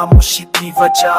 खामोशी थी वजह,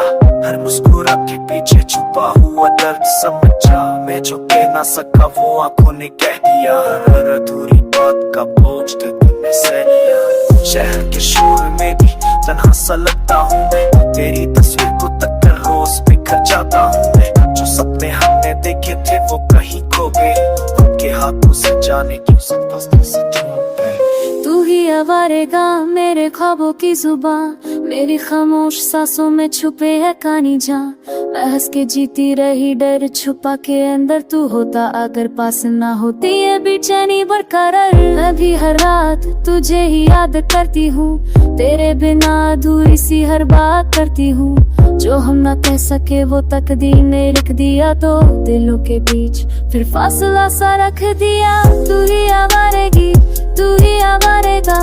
हर मुस्कुराहट के पीछे छुपा हुआ दर्द समझा। मैं जो कह ना सका वो आंखों ने कह दिया, हर अधूरी बात का बोझ दिल में सह लिया। शहर के शोर में भी तन्हा सा लगता हूँ मैं, तेरी तस्वीर को तककर रोज बिखर जाता हूँ मैं। जो सपने हमने देखे थे वो कहीं खो गए, उनके हाथों से जाने क्यों संभल से छूट गए। तू ही आवारेगा मेरे ख्वाबों की जुबान, मेरी खामोश सांसों में छुपे है कहानी जहां। मैं हंस के जीती रही डर छुपा के अंदर तू होता अगर पास ना होती ये बेचैनी बरकरार। मैं भी हर रात तुझे ही याद करती हूँ, तेरे बिना अधूरी सी हर बात करती हूँ। जो हम ना कह सके वो तकदीर ने लिख दिया, तो दिलों के बीच फिर फासला सा रख दिया। तू ही आवारेगी तू ही आवारेगा,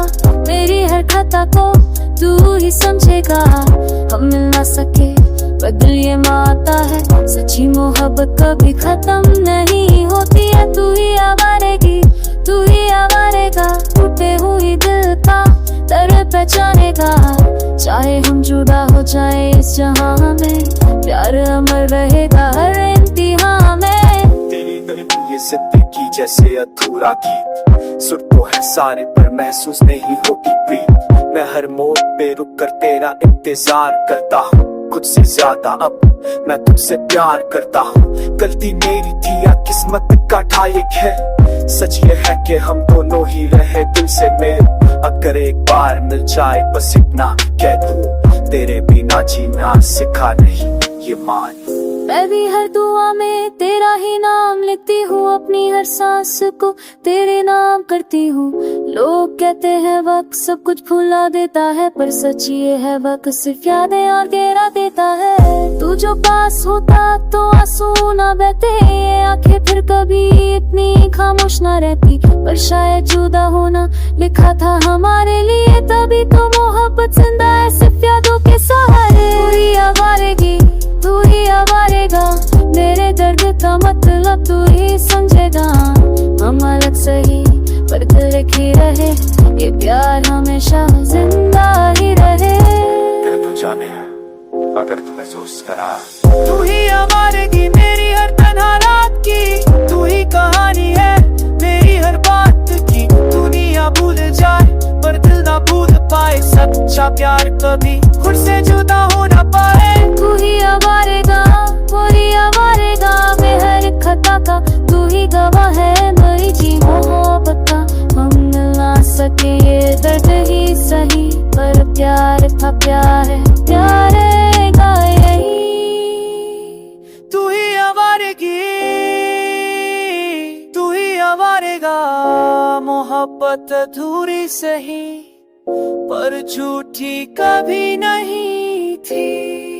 मेरी हर खता को तू ही समझेगा। हम मिल ना सके पर दिल ये मानता है, सच्ची मोहब्बत कभी खत्म नहीं होती है। तू ही आवारेगी तू ही आवारेगा, टूटे हुई दिल का दर्द पहचानेगा। चाहे हम जुदा हो जाए इस जहां में, प्यार अमर रहेगा हर इम्तिहान में। तेरी ये जिंदगी जैसे अधूरा गीत, सुर तो है सारे पर महसूस नहीं होती प्रीत। मैं हर मोड़ पे रुक कर तेरा इंतजार करता हूँ, खुद से ज्यादा अब मैं तुझसे प्यार करता हूँ। गलती मेरी थी या किस्मत का ठायक है, सच ये है कि हम दोनों ही रहे दिल से मेल। अगर एक बार मिल जाए बस इतना कह दूं, तेरे बिना जीना सिखा नहीं ये मान। मैं भी हर दुआ में तेरा ही नाम लिखती हूँ, अपनी हर सांस को तेरे नाम करती हूँ। लोग कहते हैं वक्त सब कुछ भुला देता है, पर सच ये है वक्त सिर्फ यादें और गहरा देता है। तू जो पास होता तो आंसू ना बहते, ये आंखें फिर कभी इतनी खामोश ना रहती। पर शायद जुदा होना लिखा था हमारे लिए, तभी तो मोहब्बत जिंदा है सिर्फ यादों के सहारे। तू ही आवारेगी तू ही आवारेगा, मेरे दर्द का मतलब तू ही समझेगा। हम अलग सही पर दिल एक ही रहे, ये प्यार हमेशा जिंदा ही रहे। तू जाने अगर तू महसूस करा, तू ही आवारेगी मेरी हर तन्हा रात की, तू ही कहानी है मेरी हर बात की। दुनिया भूल जाए पर दिल ना भूल पाए, सच्चा प्यार कभी खुद से जुदा हो ना पाए। तू ही आवारेगा कोई आवारेगा, मैं हर एक खता का तू ही गवाह है। मेरी जी मोहब्बत का हम मिल ना सके ये दर्द ही सही, पर प्यार था प्यार है प्यार रहेगा यही। तू ही आवारेगी तू ही आवारेगा, मोहब्बत अधूरी सही पर झूठी कभी नहीं थी।